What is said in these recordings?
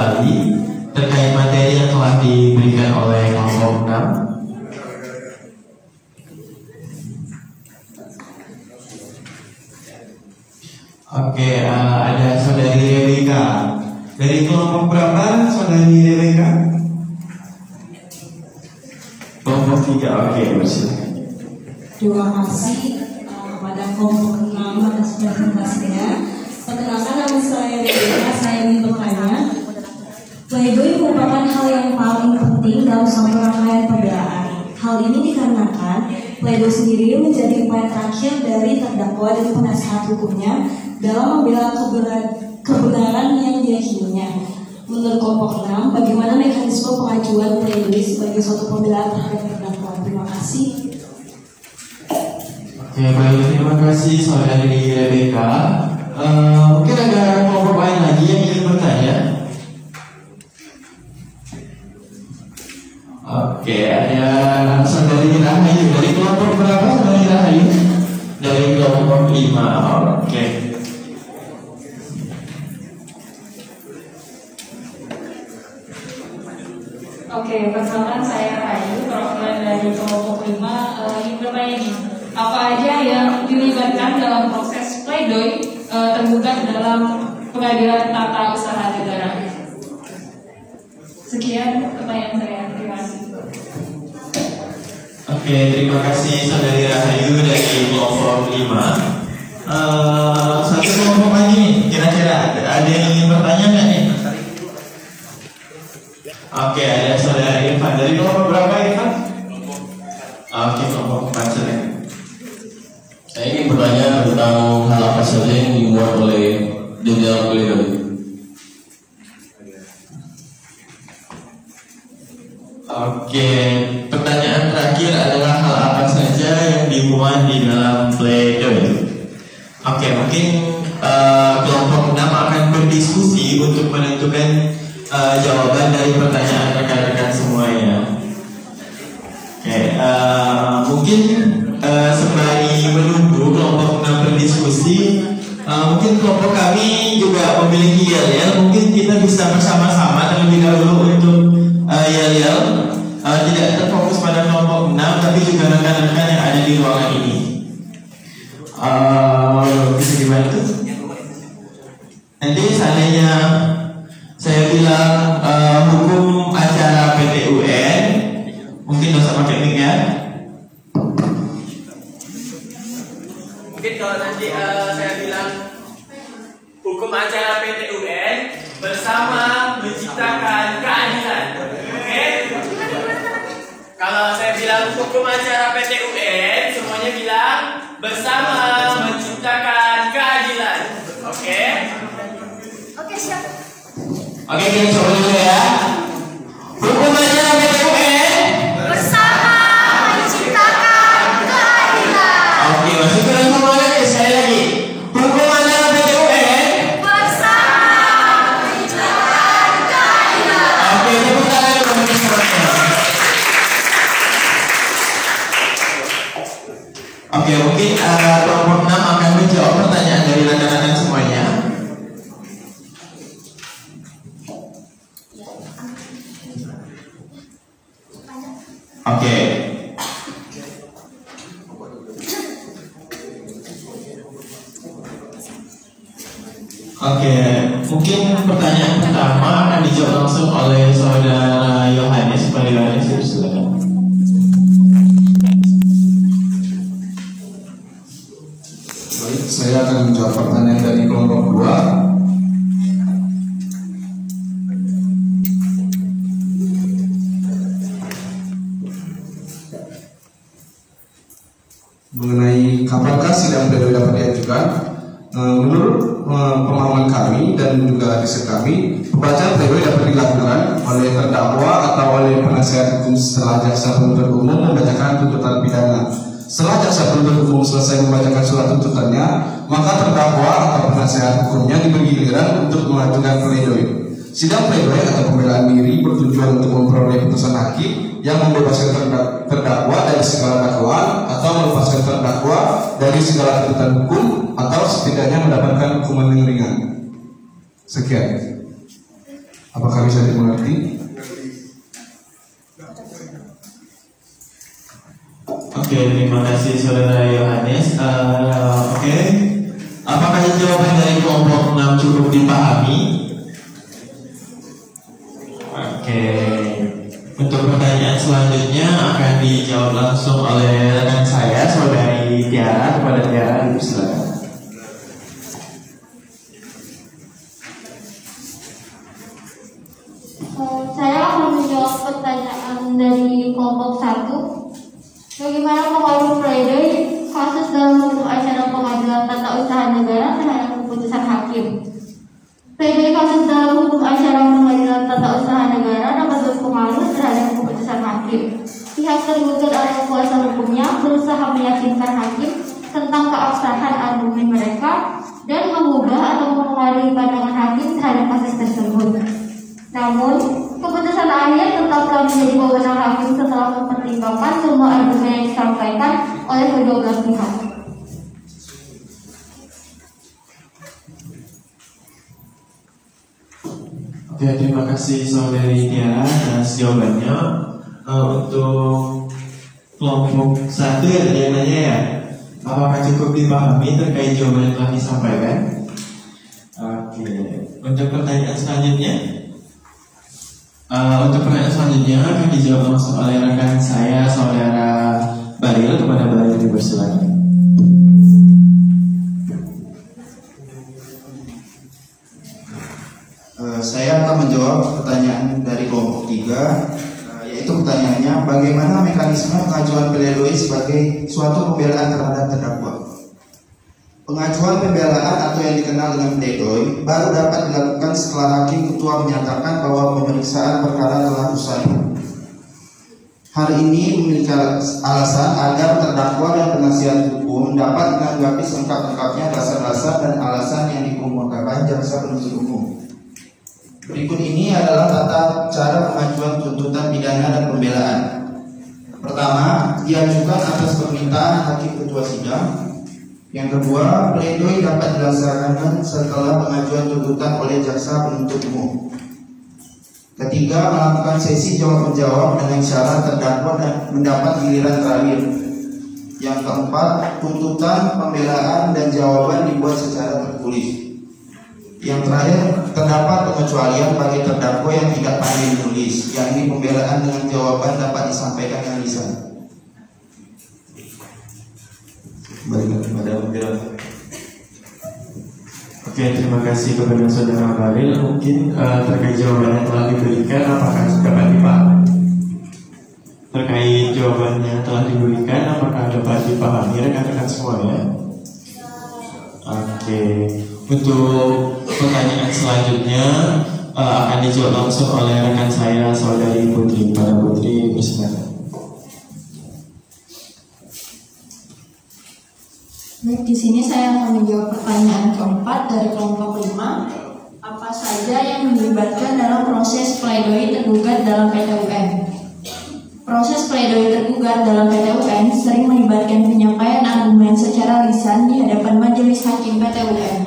kembali terkait materi yang telah diberikan oleh kelompok 6. Oke, ada saudari Rebecca. Dari kelompok berapa saudari Rebecca? Kelompok 3, oke, bersilakan. Terima kasih kepada kelompok 6 atas presentasinya. Perkenalkan, nama saya Rebecca. Saya ingin bertanya, pledoi merupakan hal yang paling penting dalam suatu rangkaian pembelaan. Hal ini dikarenakan pledoi sendiri menjadi upaya terakhir dari terdakwa dan penasihat hukumnya dalam membela kebenaran yang diyakininya. Menurut kelompok 6, bagaimana mekanisme pengajuan pledoi sebagai suatu pembelaan terhadap terdakwa? Terima kasih. Oke, baik, terima kasih saudari Rebecca. Mungkin ada kelompok lain lagi yang ingin bertanya. Oke, ada saudari Rahayu. Dari kelompok berapa saudari Rahayu? Dari kelompok 5. Oke. Oke, perkenalkan saya Rahayu, perwakilan dari kelompok 5. Ingin bertanya nih, apa aja yang dilibatkan dalam proses pledoi tergugat dalam pengadilan tata usaha negara? Sekian pertanyaan saya. Terima kasih. Oke, terima kasih saudari Rahayu dari kelompok 5. Satu kelompok lagi nih, kira-kira ada yang ingin bertanya nggak nih? Oke, ada saudara Irfan. Dari kelompok berapa Irfan? Oke, kelompok 4 saja. Saya ingin bertanya tentang hal apa saja yang dimuat oleh dalam pledoi. Oke, pertanyaan terakhir adalah hal apa saja yang dimuat di dalam pledoi. Oke, mungkin kelompok 6 akan berdiskusi untuk menentukan jawaban dari pertanyaan rekan-rekan semuanya. Oke, mungkin sembari menunggu kelompok 6 berdiskusi, mungkin kelompok kami juga memiliki yel-yel. Mungkin kita bisa bersama-sama terlebih dahulu untuk yel-yel, tidak terfokus pada kelompok 6, tapi juga rekan-rekan yang ada di ruangan ini. Bisa dibantu? Nanti seandainya saya bilang hukum acara PT UN, mungkin dosa pakai mic ya. Mungkin kalau nanti saya bilang hukum acara PT UN bersama menciptakan keadilan. Oke? Kalau saya bilang hukum acara PT UN, semuanya bilang bersama menciptakan keadilan. Oke? Oke, siap. Oke, kita coba dulu ya. Hukum acara PT UN Bersama menciptakan keadilan. Oke, masukkan semua lagi. Sekali lagi. Hukum acara PT UN Bersama menciptakan keadilan. Oke, tepuk tangan untuk semuanya. Oke, mungkin kelompok 6 akan menjawab pertanyaan dari rekan-rekan semuanya. Oke. Oke, mungkin pertanyaan pertama akan dijawab langsung oleh saudara Yohanes. Pak Yohanes, silakan. Baik, saya akan menjawab pertanyaan dari kelompok 2. Mengenai kapankah sidang pledoi dapat diajukan, menurut pemahaman kami dan juga riset kami, pembacaan pledoi dapat dilakukan oleh terdakwa atau oleh penasihat hukum setelah jaksa penuntut umum membacakan tuntutan pidana. Setelah jaksa penuntut umum selesai membacakan surat tuntutannya, maka terdakwa atau penasihat hukumnya diberi giliran untuk mengajukan pledoi. Sidang pledoi atau pembelaan diri bertujuan untuk memperoleh putusan hakim yang membebaskan terdakwa dari segala dakwaan atau melepaskan terdakwa dari segala tuntutan hukum atau setidaknya mendapatkan hukuman yang ringan. Sekian. Apakah bisa dimengerti? Oke, terima kasih saudara Yohanes. Oke, apakah jawaban dari kelompok 6 cukup dipahami? Oke, untuk pertanyaan selanjutnya akan dijawab langsung oleh rekan saya, saudari Tiara. Kepada Tiara, silakan. Saya akan menjawab pertanyaan dari kelompok 1. Bagaimana pengaruh pledoi kasus dalam hukum acara pengadilan tata usaha negara terhadap keputusan hakim? Pledoi kasus dalam hukum acara pengadilan tata usaha negara dapat berpengaruh terhadap keputusan hakim. Pihak tergugat atau kuasa hukumnya berusaha meyakinkan hakim tentang keabsahan argumen mereka dan mengubah atau mempengaruhi pandangan hakim terhadap kasus tersebut. Namun, keputusan akhir tetaplah menjadi wewenang hakim setelah mempertimbangkan semua argumen yang disampaikan oleh kedua belah pihak. Oke, terima kasih saudari Tiara atas jawabannya. Untuk kelompok 1 ya tadi yang nanya ya, apakah cukup dipahami terkait jawaban yang telah disampaikan? Oke, untuk pertanyaan selanjutnya. Untuk pertanyaan selanjutnya akan dijawab langsung oleh rekan saya, saudara Baril. Kepada Baril dipersilakan. Saya akan menjawab pertanyaan dari kelompok 3, yaitu pertanyaannya, bagaimana mekanisme pengajuan pledoi sebagai suatu pembelaan terhadap terdakwa? Pengajuan pembelaan atau yang dikenal dengan pledoi baru dapat dilakukan setelah hakim ketua menyatakan bahwa pemeriksaan perkara telah usai. Hal ini memiliki alasan agar terdakwa dan penasihat hukum dapat menanggapi selengkap-lengkapnya dasar-dasar dan alasan yang dikemukakan jaksa penuntut umum. Berikut ini adalah tata cara pengajuan tuntutan pidana dan pembelaan. Pertama, diajukan atas permintaan hakim ketua sidang. Yang kedua, pledoi dapat dilaksanakan setelah pengajuan tuntutan oleh jaksa penuntut umum. Ketiga, melakukan sesi jawab-menjawab dengan syarat terdakwa dan mendapat giliran terakhir. Yang keempat, tuntutan, pembelaan, dan jawaban dibuat secara tertulis. Yang terakhir, terdapat pengecualian bagi terdakwa yang tidak pandai menulis, yakni pembelaan dengan jawaban dapat disampaikan dengan lisan. Oke, terima kasih kepada saudara Baril. Mungkin terkait jawaban yang telah diberikan, apakah dapat dipahami? Terkait jawabannya yang telah diberikan, apakah dapat dipahami rekan-rekan semuanya? Oke, untuk pertanyaan selanjutnya akan dijawab langsung oleh rekan saya, saudari Putri. Pada Putri, bersilakan. Baik, di sini saya akan menjawab pertanyaan keempat dari kelompok 5. Apa saja yang dilibatkan dalam proses pledoi tergugat dalam PT UN? Proses pledoi tergugat dalam PT UN sering melibatkan penyampaian argumen secara lisan di hadapan majelis hakim PT UN.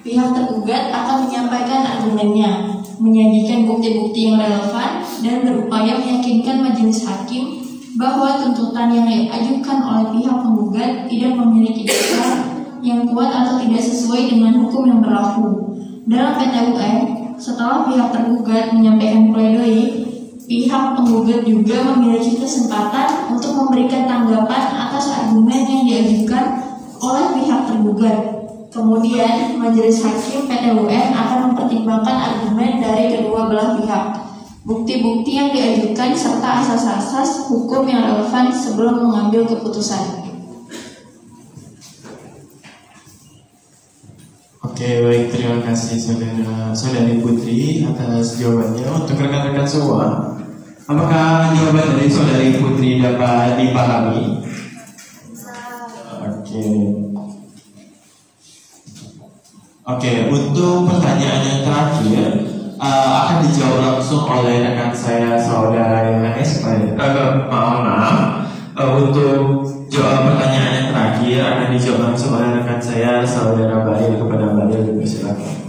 Pihak tergugat akan menyampaikan argumennya, menyajikan bukti-bukti yang relevan, dan berupaya meyakinkan majelis hakim bahwa tuntutan yang diajukan oleh pihak penggugat tidak memiliki dasar yang kuat atau tidak sesuai dengan hukum yang berlaku. Dalam PT UN, setelah pihak tergugat menyampaikan pledoi, pihak penggugat juga memiliki kesempatan untuk memberikan tanggapan atas argumen yang diajukan oleh pihak tergugat. Kemudian, majelis hakim PT UN akan mempertimbangkan argumen dari kedua belah pihak, bukti-bukti yang diajukan, serta asas-asas hukum yang relevan sebelum mengambil keputusan. Oke, baik, terima kasih saudari Putri atas jawabannya. Untuk rekan-rekan semua, apakah jawaban dari saudari Putri dapat dipahami? Oke, untuk pertanyaan yang terakhir akan dijawab langsung oleh rekan saya, saudara Yohanes. Untuk jawab pertanyaan yang terakhir akan dijawab langsung oleh rekan saya, saudara Baril. Kepada Baril, dipersilakan.